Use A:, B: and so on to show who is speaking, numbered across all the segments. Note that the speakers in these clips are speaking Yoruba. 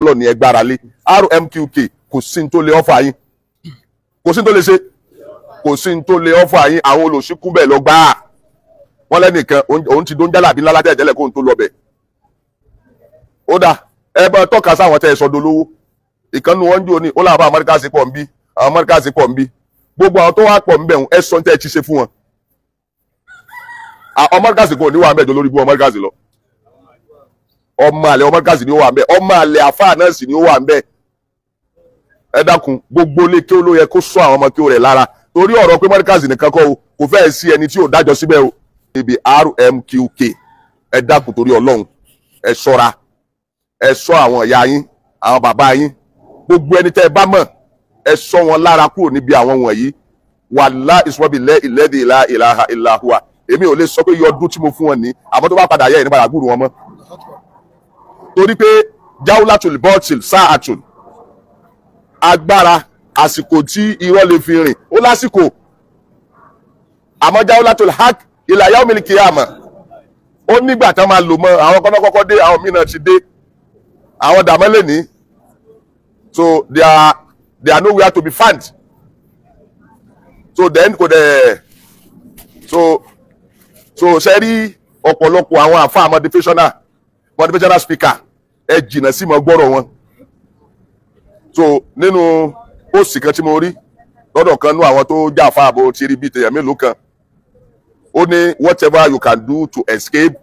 A: lọ ní ẹgbára lé RMQK kò sí ní tó lè ọ́fà yín kò sí ní tó lè ṣe kò sí ní tó lè ọ́fà yín àwọn olùsíkú bẹ́ẹ̀ lọ gbáà wọ́n lẹ́nìkan òun ti dóúnjẹ́ làbí ńlá látẹ̀ tẹ́lẹ̀ kóun tó lọ bẹ̀ ó dà ẹ bá tọ́ka sáwọn tẹ́ ẹ sọdọ̀ lówó ìkànnì wọn jò ní ó láwọn bá Amẹ́ríkà sí pọ̀ ń bí àwọn Amẹ́ríkà sí pọ̀ ń bí gbogbo àwọn tó wá pọ̀ ń bẹ̀ ẹ sọ tẹ́ ẹ ti ṣe fún wọn Amẹ́ríkà sí kò ní wà mẹ́jọ lórí bú Amẹ́ríkà sí lọ ọmọ àlẹ Amẹ́ríkà sí ni ó wà ń bẹ̀ ọmọ àlẹ àfáà náà sì ni ó wà ń bẹ̀ ẹ dákun gbogbo ilé kí ó ló yẹ kó sọ àwọn ọmọ kí ó rẹ̀ lára torí ọ̀rọ̀ pé Amẹ́ríkà sí nìkan kọ́ o kò fẹ́ẹ̀ sí ẹni tí ò dájọ́ síbẹ̀ o ibi RMQK ẹ dákun torí Ọlọ́run ẹ ṣọ́ra ẹ ṣọ́ àwọn ìyá yín àwọn bàbá yín gbogbo ẹni tẹ́ ẹ bá mọ̀ ẹ ṣọ́ wọn lára kúrò níbi àwọn wọ̀nyí wàlá ìsọ̀bì lẹ́ẹ̀dì ìlàhà ìlàhùwà èmi ò lè sọ pé iye ọdún tí mo fún wọn ní àmọ́ tó bá padà yẹ ìnípadà gbúrò wọn mọ́ torí pé jáwúlátùl bọ́ọ̀tìl sáàtùl agbára àsìkò tí irọ́ lè fi rìn ó lásìkò àmọ́ jáwúlátùl haq ìlà yaumil qiyamah ó nígbà tán máa lò mọ́ àwọn kọ́nà dé àwọn mìíràn ti dé àwọn dàmọ́lẹ̀ ní so they are nowhere to be found so then kò dẹ̀ so ṣe rí ọ̀pọ̀lọpọ̀ àwọn àfáà motivational speaker ẹ jìnnà sí mọ́ gbọ́rọ̀ wọn so nínú pósì kan tí mo rí lọ́dọ̀ kan nú àwọn tó jà fáà bó ti rí bíi tèèyàn mélòó kan ó ní whatever you can do to escape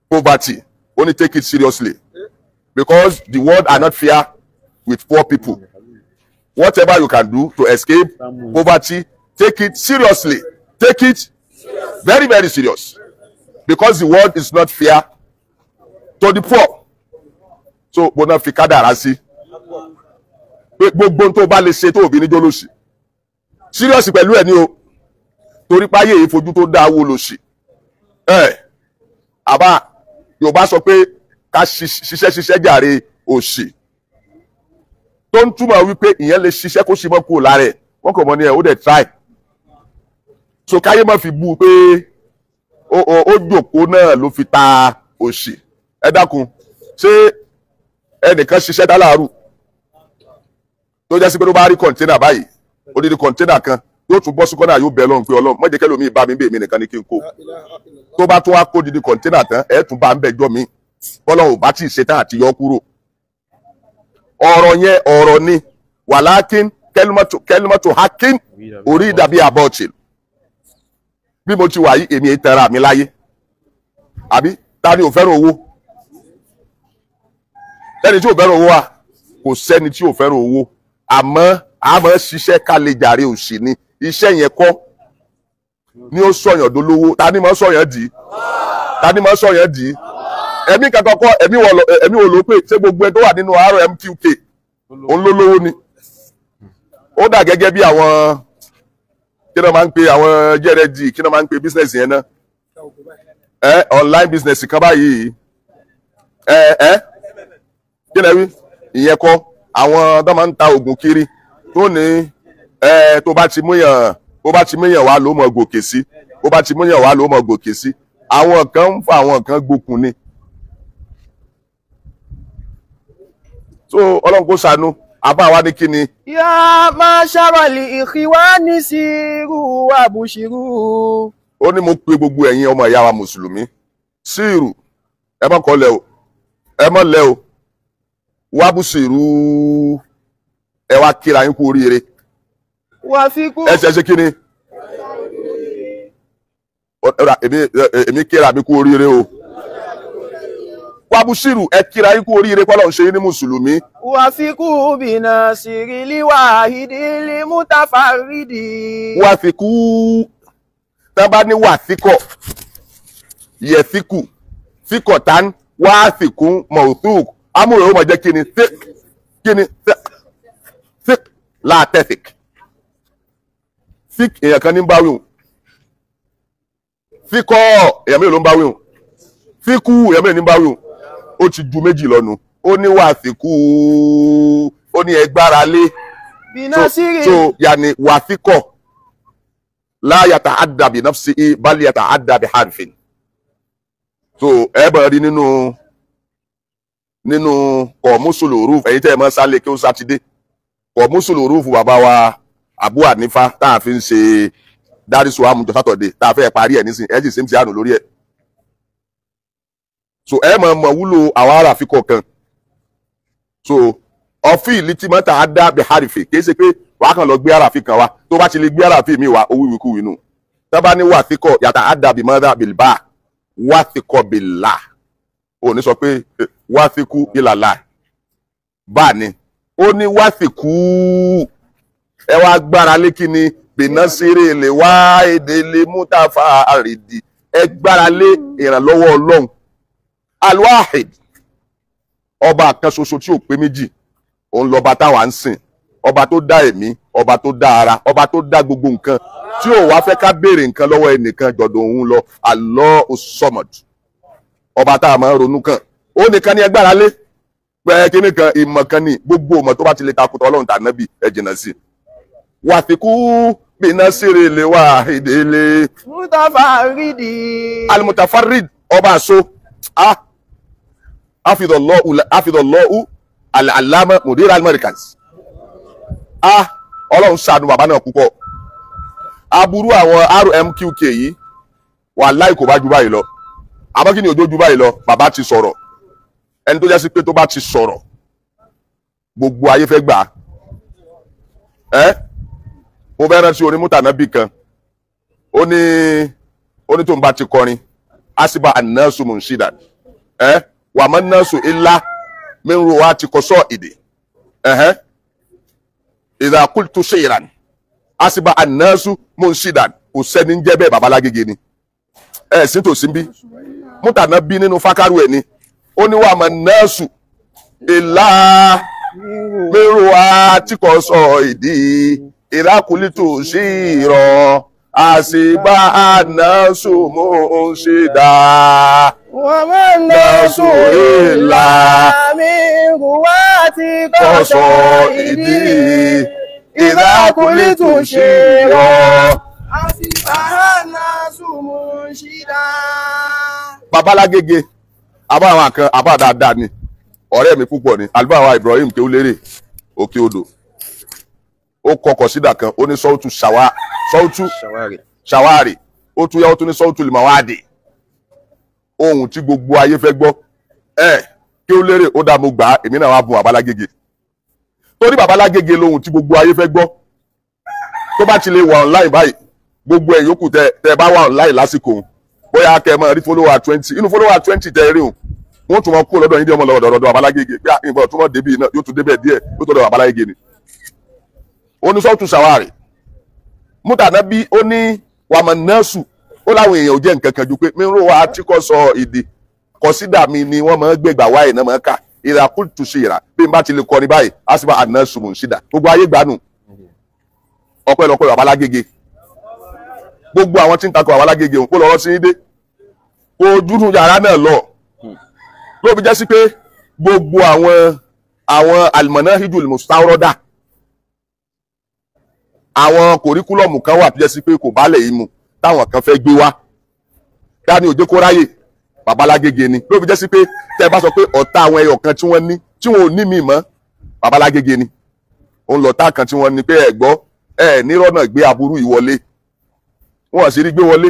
A: poverty only take it seriously because the world are not fair with poor people. Whatever you can do to escape poverty, take it seriously. Take it very, very serious. Because the world is not fair to the poor. So, bona fi kádàrá sí. Gbogbo tó bá lè ṣe tó òbí ní jólóṣì. Serious pẹ̀lú ẹ̀ ní o. Torí páyé ìfojú tó dá owó lòṣì. Àbá Yorùbá sọ pé ká ṣiṣẹ́ jàre òṣì. Tó ń túmọ̀ wípé ìyẹn lè ṣiṣẹ́ kó ṣe mọ́ kúrò lára ẹ̀ wọ́n kò mọ̀ ní ẹ̀ ó dẹ̀ try so káyé má fi bú u pé ó jòkó náà ló fi ta òṣì ẹ dákun ṣé ẹnìkan ṣiṣẹ́ dáláàrú tó jẹ́ sí pé tó bá rí kọ̀ǹténà báyìí odidi kọ̀ǹténà kan yóò tún bọ́ sí kọ́nà yóò bẹ̀ lọ́hùn pé Ọlọ́run má jẹ́ kẹ́lòmíì bá mi bẹ́ẹ̀ mi nìkan ní kí n kó tó bá tún wá kó odidi kọ̀ǹténà tán ẹ̀ tún bá ń bẹ̀ jọ mi Ọlọ́run ò bá tí ì ṣe tán àti yọ kúrò ọ̀rọ̀ yẹn ọ̀rọ̀ ni wàlákín kẹlímọ́tò hakin orí ìdàbí àbọ̀tìl bí mo ti wà yí èmi tẹ̀ra mi láyé àbí ta ni ò fẹ́ràn owó ẹni tí ò fẹ́ràn owó wa kò sẹ́ni tí ò fẹ́ràn owó àmọ́ ṣiṣẹ́ ká lè jàre òṣì ni iṣẹ́ yẹn kọ́ ni ó sọ̀yàn dolówó ta ni mo sọ̀yàn dì í ta ni mo sọ̀yàn dì í ẹ̀mí kankan kọ́ ẹ̀mí wo ló pè ṣé gbogbo ẹ tó wà nínú RMQK òun ló lówó ni ó dà gẹ́gẹ́ bí àwọn kí náà máa ń pe àwọn jẹ́rẹ́dì kí náà máa ń pe business yẹn náà online business kan báyìí kí náà wí ìyẹn kọ́ àwọn tó máa ń ta oògùn kiri tó ní tó bá ti múyàn wá ló mọ̀ gòkè sí tó bá ti múyàn wá ló mọ̀ gòkè sí àwọn kan ń fa àwọn kan gbókun ni. So Ọlọ́run kó ṣàánú àbá wa ní kíni.
B: Yá máa ṣàròlì ìkíwání sí irú àbùṣírù.
A: Ó ní mo pe gbogbo ẹ̀yin ọmọ ìyá wa mùsùlùmí sí irú ẹ mọ́ kọ́ lẹ̀ o ẹ mọ́ lẹ̀ o wábùṣírù ẹ wá kíra yín kú oríire.
B: Wà fi kú.
A: Ẹ ṣe kíni. Èmi kíra mi kú oríire o. Wàbùṣírù ẹ kíra yín kú oríire pé Ọlọ́run ṣe yín ní mùsùlùmí.
B: Wà fi kú bìnà sírìlì wàhídìlì mútàfàrídì.
A: Wà fi kú tán bá ní wà fíkọ̀ yẹ fíkù fíkọ̀ tán wà fi kún mọ̀ọ́tùk amúrò ó mọ̀ jẹ́ kíni thick látẹ́fik thick èèyàn kan ní bá wíwùn fíkọ̀ èèyàn mélòó ló ń bá wíwùn fíkù èèyàn mélòó ní bá wíwùn ó ti ju méjì lọ́nu ó ní wàfíkù ó ní ẹgbára lé so yàní wàfíkọ̀ láyàtà àdàbí nafsi bálíyàtà àdàbí harfin so ẹ bẹ̀rẹ̀ rí nínú kọ̀mùsùlù rúfù ẹ̀yin tẹ́ ẹ mọ́ sálẹ̀ kí ó sátidé kọ̀mùsùlù rúfù bàbá wa Abu Hanifa tá a fi ń ṣe dárísù àmùjọ sátọ̀dé tá a fẹ́ parí ẹ̀ nísìn ẹ̀ sì ṣe ń ti àánú lórí ẹ̀. so ẹ mọ̀ wúlò àwọn ará fi kọ̀ọ̀kan so ọ̀fìn ìlí tí mọ́ta á dá bẹ̀ hàrìfì kì í ṣe pé wàá kàn lọ gbé àràfin kan wá tó bá ti lè gbé àràfin mi wá owó ìwíkú inú tábà ní wàtíkọ̀ yàtà á dàbí mọ́ta bìlbà wàtíkọ̀ bìlà ò ní sọ pé wàtíkú ìlàlà bá ní ó ní wàtíkú ẹ wá gbára lé kí ni bìnà sírè lè wá èdè lè mútàfà àrèdì ẹ gbára lé ìrànlọ́wọ́ Ọlọ́run alwahid ọba kan ṣoṣo tí ò pé méjì òun lọba táwa ń sìn ọba tó dá ẹ̀mí ọba tó dá ara ọba tó dá gbogbo nǹkan tí ò wá fẹ́ ká béèrè nǹkan lọ́wọ́ ẹnìkan jọ̀dọ̀ òun lọ Allahu Samad ọba tá a máa ń ronú kàn ó nìkan ní ẹgbàá lé pé kíní kan ìmọ̀ kan ní gbogbo ọmọ tó bá ti lè takùtà Ọlọ́run tànábì ẹ jìnnà sí wàtíkú bìnà sírè lè wá ìdílé
B: mutafaridi
A: alimutafarid ọba àṣọ afidọ̀lọ́hu alàlámà mùdírà almarikaz Ọlọ́run ṣàánú bàbá náà púpọ̀ aburú àwọn RMQK yìí wàláhì kò bá ju báyìí lọ àmọ́ kí ni òjò ju báyìí lọ bàbá ti sọ̀rọ̀ ẹni tó jẹ́ sí pé tó bá ti sọ̀rọ̀ gbogbo ayé fẹ́ gbà á mo fẹ́ rántí orin mútànábì kan ó ní tó ń bá ti kọrin asiba anasu munshida wà má nasu ilá mẹ́rin wa ti kọ́ sọ́ èdè idha qultu shay'an asiba anasu munshida kò sẹ́ni ń jẹ́ bẹ́ẹ̀ babalágége ni sí tòsí bí mútànábì nínú fákàrú ẹ̀ ni ó ní wà má nasu ilá mẹ́rin wa ti kọ́ sọ́ èdè ìrákùlítò sí ìrọ̀ àṣìbá ànásù mú ń ṣe dá
B: wọ́n máa ń násù ìlà mi wá ti kọ́sọ̀ ìdí ìrákùlítò sí ìrọ̀ àṣìbá ànásù mú ń ṣe dá.
A: babalágége àbá àwọn kan àbá dáadáa ni ọ̀rẹ́ mi púpọ̀ ni àlùbáwá Ibrahim Kéwúlérè Òkè Odò ó kọkọ sídà kan ó ní sọ́ọ̀tù ṣàwárì ó tún yá ó tún ní sọ́ọ̀tù lìmọ̀wádì ohun tí gbogbo ayé fẹ́ gbọ́ Kéwúlérè ó dá mo gbà á èmi náà wá bùn babalágége torí babalágége lohun tí gbogbo ayé fẹ́ gbọ́ tó bá ti lè wà online báyìí gbogbo ẹ̀ yòókù tẹ bá wà online lásìkò bóyá kẹ́ máa rí fólówà 20 inú fólówà 20 tẹ rí o wọ́n tún mọ kó lọ́dọ̀ yín dé ọmọ lọ́dọ̀ babalágége pé ìbọn tó mọ̀ débi náà yóò tún débẹ̀ díẹ̀ yóò tó lọ́dọ̀ babalágége ni onísọ́tù ṣàwárì mútànábí ó ní wàmọ̀nẹ́sù ó láwọn èèyàn ò jẹ́ nǹkan kan ju pé míró wa tí kò sọ èdè kọsídà mi ni wọ́n máa ń gbẹ̀gbà wáyé náà máa ń kà ìràkùtù ṣe ìrà bí n bá ti lè kọrin báyìí á sì bá ànẹ́sù mò ń ṣídà gbogbo ayé gbanú ọpẹ́lọpẹ́ babalágége gbogbo àwọn tí ń takò babalágége òun kó lọ́rọ́ sí dé kó dúró yàrá náà lọ ló fi jẹ́ sí pé gbogbo àwọn almanahijul mustawrada àwọn kòríkúlọ̀mù kan wà tó jẹ́ sí pé kò bálẹ̀ yìí mu táwọn kan fẹ́ gbé wá dání òjé kó ráyè babalágége ni ló fi jẹ́ sí pé tẹ́ bá sọ pé ọ̀tá àwọn ẹyọ kan tí wọ́n ní tí wọn ò ní mí mọ́ babalágége ni òun lọ̀tá kan tí wọ́n ní pé ẹ̀gbọ́ nírọ̀nà gbé aburú ìwọlé wọn sì rí gbé wọlé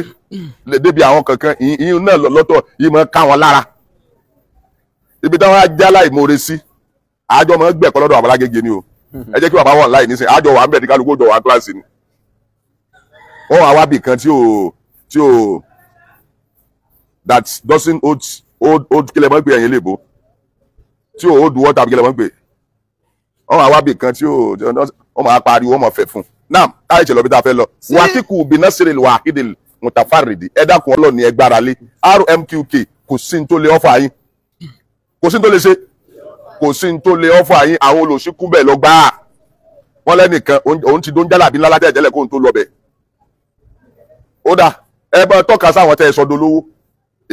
A: débi àwọn kankan ìyún náà lọ́tọ̀ yìí máa ká wọn lára ibi táwọn ajá láì mórè sí àjọ máa gbẹ̀kọ́ lọ́dọ̀ babalágége ni o ẹ jẹ́ kí bàbá wọn láì nísìn àjọ wà ń bẹ̀ ní kálukú jọ wà kíláàsì ni wọ́n wá wábì kan tí ò that doesn't hold kílẹ̀ mọ́ pé ẹ̀yìn lè bó tí ò hold water kílẹ̀ mọ́ pé wọ́n wá wábì kan tí wọ́n máa pariwo wọ́n máa fẹ̀ fún náà káyọ̀ ìṣẹ̀lẹ̀ bí tá a fẹ́ lọ wàtíkù binasiril wahidil mutafarridi ẹ dákun ọlọ́ọ̀ni ẹ gbára lé RMQK kò sí ní tó lè ọ́fà yín kò sí ní tó lè ṣe kò sí ní tó lè ọ́fà yín àwọn olùsíkú bẹ́ẹ̀ lọ gbáà wọ́n lẹ́nìkan òun ti dóńjálà bí ńlá látẹ̀ ìjẹ́lẹ̀ kóhun tó lọ bẹ̀ ó dà ẹ bá tọ́ka sáwọn tẹ́ ẹ sọdọ̀ lówó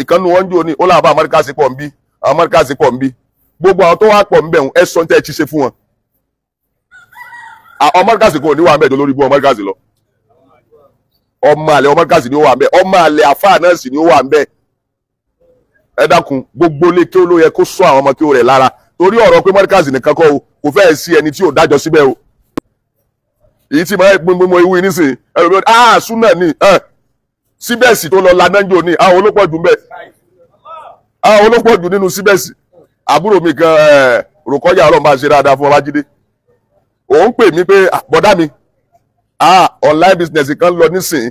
A: ìkànnì wọn jò ní ó láwọn bá Amẹ́ríkà sí pọ̀ ń bí àwọn Amẹ́ríkà sí pọ̀ ń bí gbogbo àwọn tó wá pọ̀ ń bẹ̀ ẹ sọ tẹ́ ẹ ti ṣe fún wọn àwọn Amẹ́ríkà sí kò ní wà ń bẹ̀ tó lórí ibú Amẹ́ríkà sí lọ ọmọ àlẹ Amẹ́ríkà sí ni ó wà ń bẹ̀ ọmọ àlẹ àfáà náà sì ni ó wà ń bẹ̀ ẹ dákun gbogbo lè kí ó ló yẹ kó sọ àwọn ọmọ kí ó rẹ̀ lára torí ọ̀rọ̀ pé mọ́ríkàsì nìkan kọ́ o kò fẹ́ẹ̀ sí ẹni tí ò dájọ́ síbẹ̀ o èyí tí máa ń gbogbo ìwé nísìnyí ẹlòmíràn súnà ni síbẹ̀sì tó lọ lanájò ní àwọn olópọ̀jù mbẹ́ àwọn olópọ̀jù nínú síbẹ̀sì àbúrò mi kan rògbòkọ́jà ọlọ́run máa ṣe dáadáa fún Ọlájídé òun pè mí pé bọ́dá mi online business kan lọ nísìnyí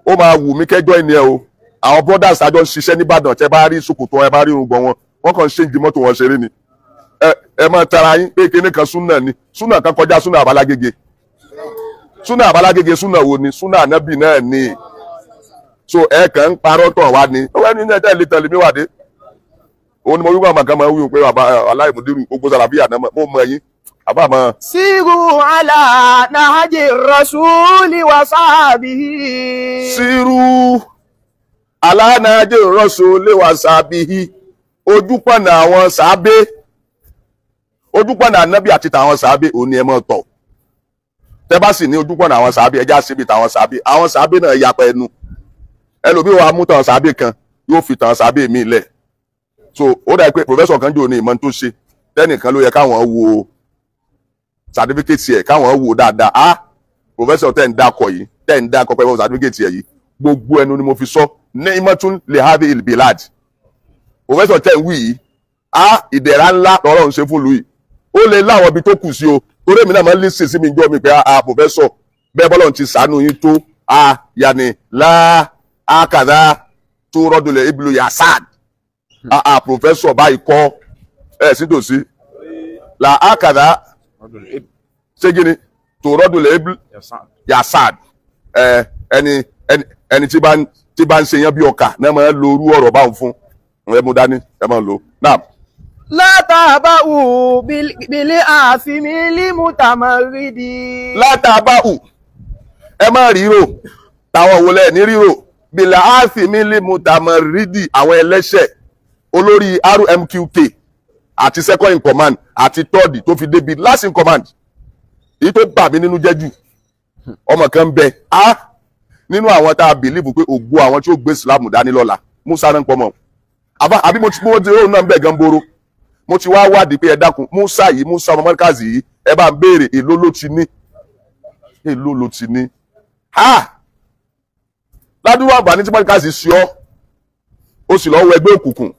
A: ó máa wù mí kẹjọ ẹni ẹ o àwọn brothers àjọ ṣiṣẹ́ nìbàdàn tẹ bá rí ṣòkòtò ẹ bá rí irùngbọ̀n wọn kàn ṣe ìdí mọ́tò wọn ṣeré ni ẹ máa tara yín pé kíní kan súnà ni súnà kan kọjá súnà àbálágége súnà àbálágége súnà wo ni súnà ànábì náà ni so ẹ kàn ń parọ́ tọ̀ wá ni ó wá ní ẹjẹ́ ilé tẹ̀lé mi wàdé òun ni mo wíwọ́n àmàkà máa ń wíwọ́n pé bàbá aláìmọ̀dérù gbogbo sàlàfíà náà mo mọ ẹyin àbá mọ.
B: Siru ala nahaji rasuli wa sahbihi.
A: Siru ala nahaji rasuli wa sahbihi ojúpọ̀nà àwọn sàábé ojúpọ̀nà ànábì àti tàwọn sàábé òun ni ẹ mọ̀ tọ̀ tẹ́ bá sì ní ojúpọ̀nà àwọn sàábé ẹjá síbi tàwọn sàábé àwọn sàábé náà yapa ẹnu ẹlòmíì wa mú tàwọn sàábé kan yóò fi tàwọn sàábé mi lẹ̀ so ó dà pé pòfẹ́sọ̀ kan jò ní ìmọ̀ tó ṣe tẹ́nìkan ló yẹ káwọn wo certificate ẹ̀ káwọn wò dáadáa pòfẹ́sọ̀ tẹ́ ń dákọ̀ pẹ̀lú certificate ẹ̀ yìí gbogbo ẹnu ni mo fi sọ ní imatun le have ilbilad pòfẹ́sọ̀ tẹ́ ń wí yìí ìdẹ̀ra ńlá lọ́rọ̀ ń ṣe fún Louis ó lè láwọn ibi tó kù sí o torí èmi náà máa ń lè sèṣin mi jọ mi pé pòfẹ́sọ̀ bẹ́ẹ̀ bọ́lọ̀ ti sànú yín tó yàní kàdá tó rọ́dùlẹ̀ ibilu yasad pòfẹ́sọ̀ báyìí kọ́ ẹ̀ sí tòsí kàdá ṣé gini tó rọ́dùlẹ̀ ibilu yasad ẹni tí bá ń ṣe yẹn bí ọkà náà máa ń lo orú ọ̀rọ̀ báwọn fún ẹ mú dání ẹ máa ń lò náà.
B: Látàbáwù bílé àfimílì mùtàmárìdì. Látàbáwù
A: ẹ má ríro táwọn wọlé ní ríro bílé àfimílì mùtàmárìdì àwọn ẹlẹ́ṣẹ̀ olórí RMQK àti second in command àti third tó fi débi last in command èyí tó bà mí nínú jẹ́ jù ọmọ kan ń bẹ nínú àwọn tá a bìlíìfù pé ògbó àwọn tí ó gbé Islam dání lọ́la Musa náà ń pọ̀ mọ́ àbí mo ti róòrùn náà ń bẹ̀ gan boro mo ti wá wádìí pé ẹ dákun Musa ọmọ mọ́ríkàzì yìí ẹ bá ń béèrè èló ló ti ní ládùúgbò àgbà ní tí mọ́ríkàzì sí ó sì lọ́wọ́ ẹgbẹ́ òkùnkùn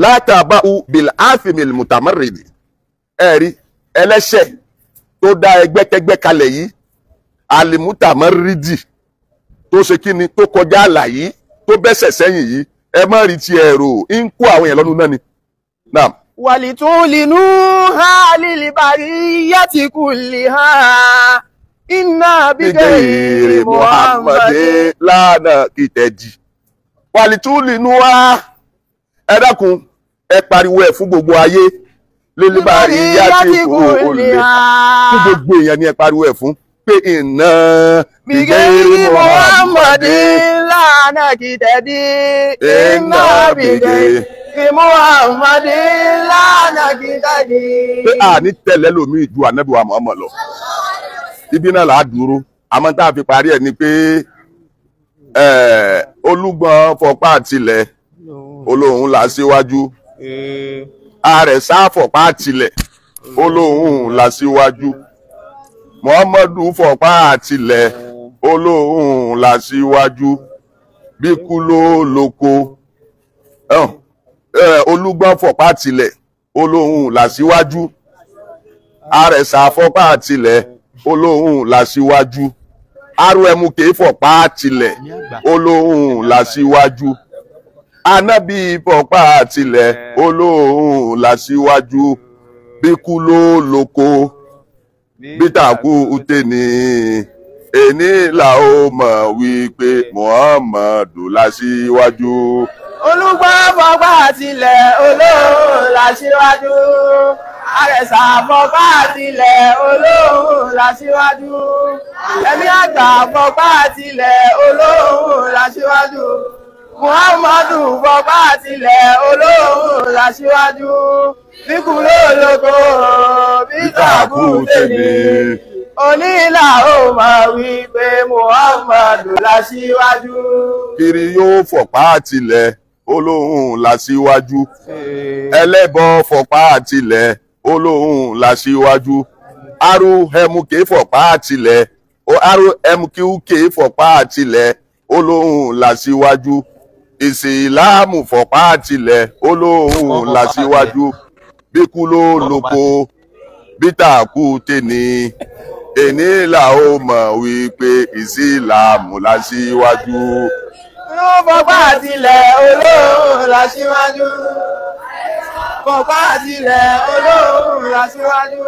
A: látàbáwù bil áfìmìl mùtàmárìdì ẹ̀rí ẹlẹ́ṣẹ̀ tó dá ẹgbẹ́kẹgbẹ́ kalẹ̀ yìí alimùtàmárìdì tó ṣe kí ni tó kọjá àlàyé tó bẹ́sẹ̀ sẹ́yìn yìí ẹ má rí ti ẹ̀rọ ń kó àwọn èèyàn lọ́nu náà ni.
B: wàlítúlínú ha lílìbàrí yàtì kùlì ha iná bígẹ̀rẹ̀ Muhammadu
A: lánà kìtẹ̀jì. wàlítúlínú ha ẹ dákun ẹ pariwo ẹ fún gbogbo ayé lílìbàrí yàtì kùlì ha fún gbogbo èèyàn ni ẹ pariwo ẹ fún pé iná
B: bígẹ̀rẹ̀ Muhammadu lánà kìtẹ̀jì iná bígẹ̀rẹ̀ Muhammadu lánà kìtẹ̀jì.
A: pé ní tẹ̀lé lómi ju ànábì wa Muhammad lọ ibi náà là á dúró àmọ́ tá a fi parí ẹ̀ ni pé Olúgbọ́n fọpá àtilẹ̀ olóhùn là síwájú Àrẹ̀sá fọpá àtilẹ̀ olóhùn là síwájú Muhammadu fọpá àtilẹ̀ olóhùn là síwájú bí kú ló lóko Olúgbọ́n fọpá àtilẹ̀ olóhùn là síwájú Àrẹ̀sá fọpá àtilẹ̀ olóhùn là síwájú RMK fọpá àtilẹ̀ olóhùn là síwájú Ànábì fọpá àtilẹ̀ olóhùn là síwájú bí kú ló lóko bí tàkú tẹni èní là ó mọ̀ wípé Muhammadu là síwájú.
B: Olúgbọ́n fọpá àtilẹ̀ olóhùn là síwájú Àrẹ̀sá fọpá àtilẹ̀ olóhùn là síwájú Ẹ̀mí Àgbà fọpá àtilẹ̀ olóhùn là síwájú Muhammadu fọpá àtilẹ̀ olóhùn là síwájú bíkú lólógo bí tàkú tèmi onílà ó máa wí pé Muhammadu là síwájú.
A: Kiri yóò fọpá àtilẹ̀ olóhùn làṣíwájú ẹlẹ́bọ fọ̀pá àtilẹ̀ olóhùn làṣíwájú RMK fọ̀pá àtilẹ̀ RMK fọ̀pá àtilẹ̀ olóhùn làṣíwájú ìsìláàmù fọ̀pá àtilẹ̀ olóhùn làṣíwájú bíkú ló lóko bítàkù tèní èní là ó mọ̀ wípé ìsìláàmù làṣíwájú.
B: Fọ̀pá àtilẹ̀ olóhùn làṣíwájú. Fọ̀pá àtilẹ̀ olóhùn làṣíwájú.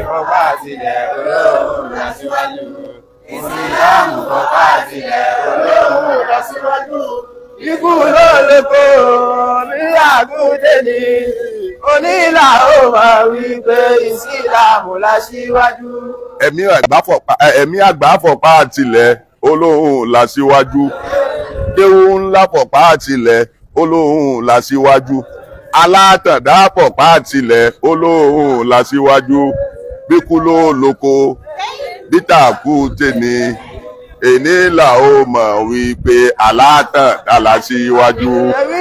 B: Fọ̀pá àtilẹ̀ olóhùn làṣíwájú. Ìsìlámù fọ̀pá àtilẹ̀ olóhùn làṣíwájú. Ikú ló lóko ní àgùntèní. Onílà ó máa wí pé ìsìlámù làṣíwájú.
A: Ẹ̀mí àgbà fọ̀pá àtilẹ̀ olóhùn làṣíwájú kéwú ńlá fọ̀pá àtilẹ̀ olóhùn làṣíwájú alátàndá fọ̀pá àtilẹ̀ olóhùn làṣíwájú bíkú ló lóko bítàkù tèní èní là ó mọ̀ wípé alátàndá làṣíwájú.
B: Ẹ̀mí